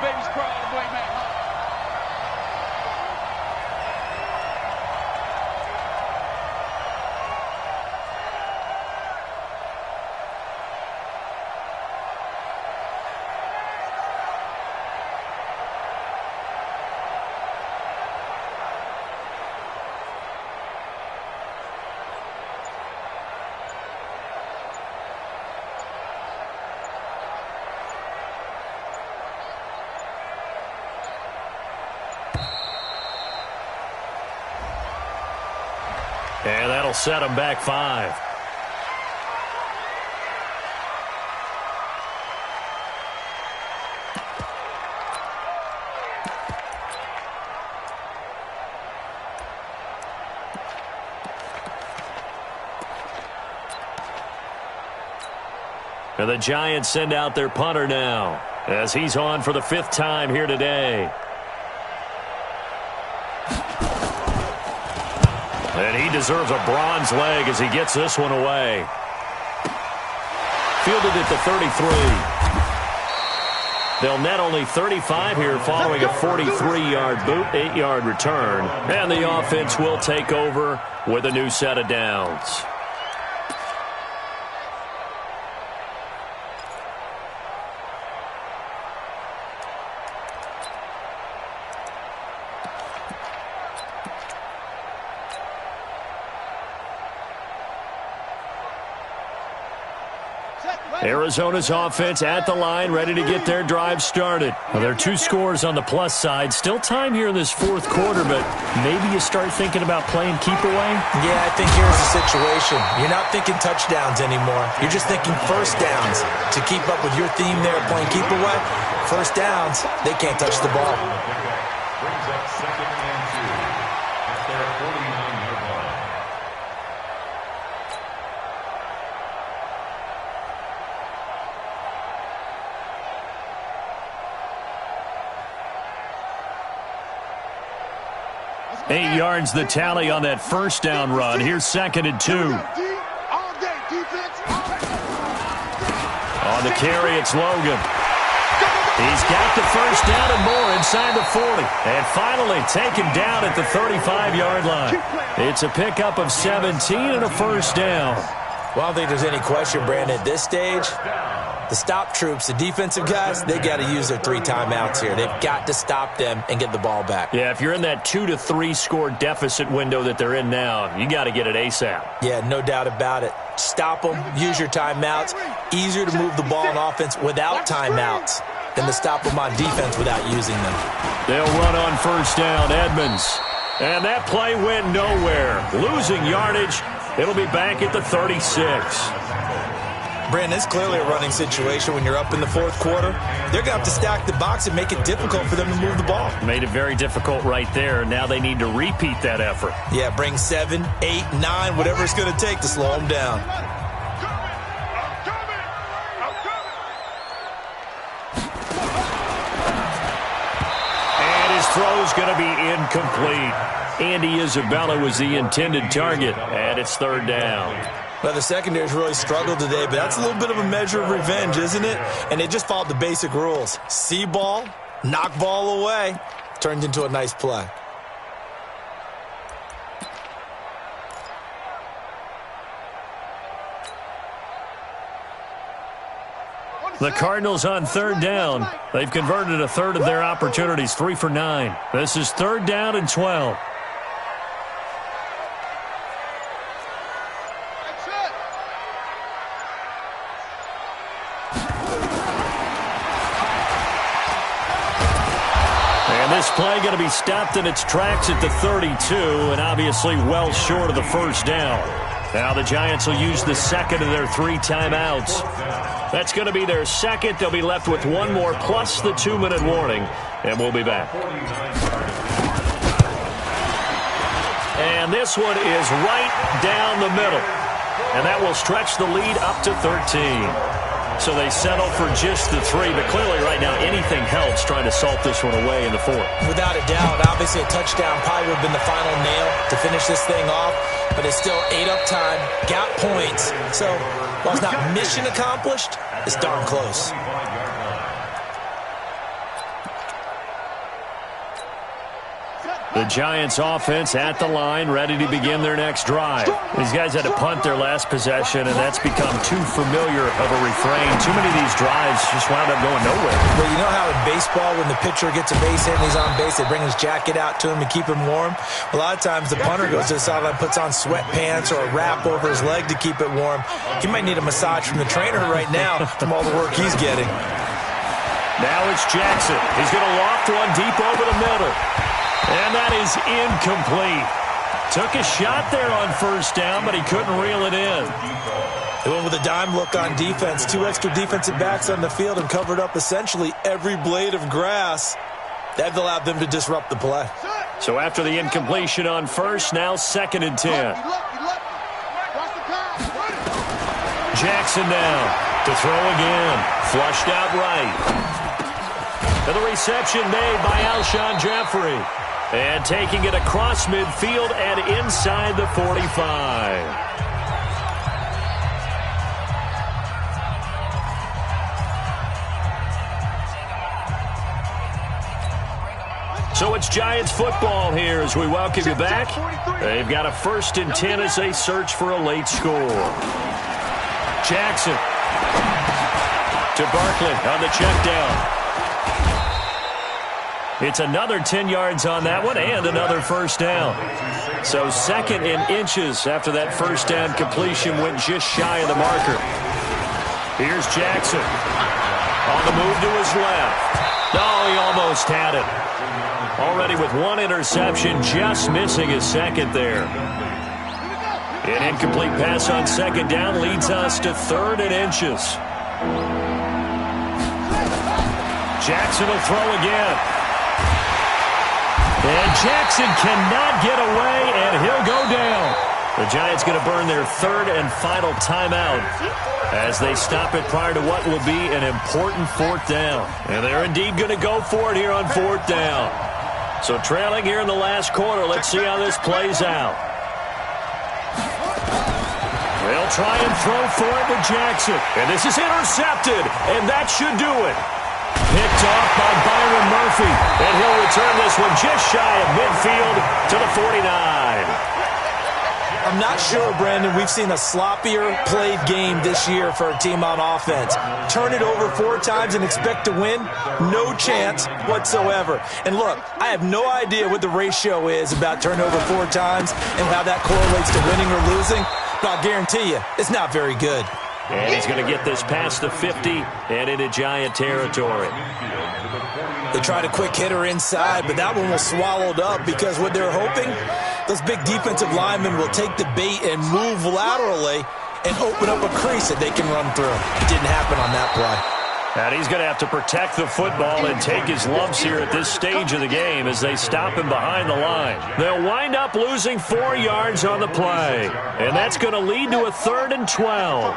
And that'll set them back 5. And the Giants send out their punter now, as he's on for the 5th time here today. And he deserves a bronze leg as he gets this one away. Fielded at the 33. They'll net only 35 here following a 43-yard boot, 8-yard return. And the offense will take over with a new set of downs. Arizona's offense at the line, ready to get their drive started. Well, there are 2 scores on the plus side. Still time here in this 4th quarter, but maybe you start thinking about playing keep away?
Yeah, I think here's the situation. You're not thinking touchdowns anymore. You're just thinking first downs. To keep up with your theme there, playing keep away, first downs, they can't touch the ball.
Brings up 2nd and 2 at their 49-yard line.
Eight yards the tally on that first down run. Here's 2nd and 2. On the carry, it's Logan. He's got the first down and more inside the 40. And finally taken down at the 35-yard line. It's a pickup of 17 and a first down.
Well, I don't think there's any question, Brandon, at this stage, the stop troops, the defensive guys, they got to use their 3 timeouts here. They've got to stop them and get the ball back.
Yeah, if you're in that 2 to 3 score deficit window that they're in now, you got to get it ASAP.
Yeah, no doubt about it. Stop them, use your timeouts. Easier to move the ball on offense without timeouts than to stop them on defense without using them.
They'll run on first down, Edmonds. And that play went nowhere. Losing yardage. It'll be back at the 36.
Brandon, it's clearly a running situation when you're up in the 4th quarter. They're going to have to stack the box and make it difficult for them to move the ball.
Made it very difficult right there. Now they need to repeat that effort.
Yeah, bring 7, 8, 9, whatever it's going to take to slow them down.
And his throw's going to be incomplete. Andy Isabella was the intended target, and it's 3rd down.
Well, the secondary's really struggled today, but that's a little bit of a measure of revenge, isn't it? And they just followed the basic rules. See ball, knock ball away. Turned into a nice play.
The Cardinals on third down. They've converted a third of their opportunities, 3 for 9. This is 3rd down and 12. And this play going to be stopped in its tracks at the 32, and obviously well short of the first down. Now the Giants will use the second of their 3 timeouts. That's going to be their second. They'll be left with one more plus the 2-minute warning, and we'll be back. And this one is right down the middle, and that will stretch the lead up to 13. So they settle for just the 3, but clearly right now anything helps trying to salt this one away in the 4th.
Without a doubt, obviously a touchdown probably would have been the final nail to finish this thing off, but it's still 8 up time, got points. So while it's not mission accomplished, it's darn close.
The Giants offense at the line, ready to begin their next drive. These guys had to punt their last possession, and that's become too familiar of a refrain. Too many of these drives just wound up going nowhere.
Well, you know how in baseball, when the pitcher gets a base hit and he's on base, they bring his jacket out to him to keep him warm? A lot of times the punter goes to the sideline, puts on sweatpants or a wrap over his leg to keep it warm. He might need a massage from the trainer right now from all the work he's getting.
Now it's Jackson. He's going to loft one deep over the middle. And that is incomplete. Took a shot there on first down, but he couldn't reel it in.
They went with a dime look on defense. 2 extra defensive backs on the field and covered up essentially every blade of grass. That allowed them to disrupt the play.
So after the incompletion on first, now 2nd and 10. Jackson now to throw again. Flushed out right. And the reception made by Alshon Jeffrey. And taking it across midfield and inside the 45. So it's Giants football here as we welcome you back. They've got a 1st and 10 as they search for a late score. Jackson to Barkley on the check down. It's another 10 yards on that one and another first down. So 2nd in inches after that first down completion went just shy of the marker. Here's Jackson on the move to his left. Oh, he almost had it. Already with 1 interception, just missing his 2nd there. An incomplete pass on 2nd down leads us to 3rd and inches. Jackson will throw again. And Jackson cannot get away, and he'll go down. The Giants going to burn their 3rd and final timeout as they stop it prior to what will be an important 4th down. And they're indeed going to go for it here on 4th down. So trailing here in the last quarter, let's see how this plays out. They'll try and throw for it with Jackson. And this is intercepted, and that should do it. Picked off by Byron Murphy, and he'll return this one just shy of midfield to the 49.
I'm not sure, Brandon, we've seen a sloppier played game this year for a team on offense. Turn it over 4 times and expect to win? No chance whatsoever. And look, I have no idea what the ratio is about turnover 4 times and how that correlates to winning or losing, but I'll guarantee you, it's not very good.
And he's going to get this past the 50 and into Giant territory.
They tried a quick hitter inside, but that one was swallowed up because what they're hoping, those big defensive linemen will take the bait and move laterally and open up a crease that they can run through. It didn't happen on that play.
And he's going to have to protect the football and take his lumps here at this stage of the game as they stop him behind the line. They'll wind up losing 4 yards on the play. And that's going to lead to a 3rd and 12.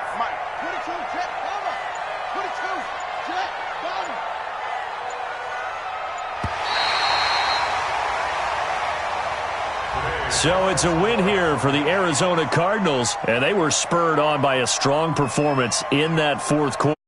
So it's a win here for the Arizona Cardinals, and they were spurred on by a strong performance in that 4th quarter.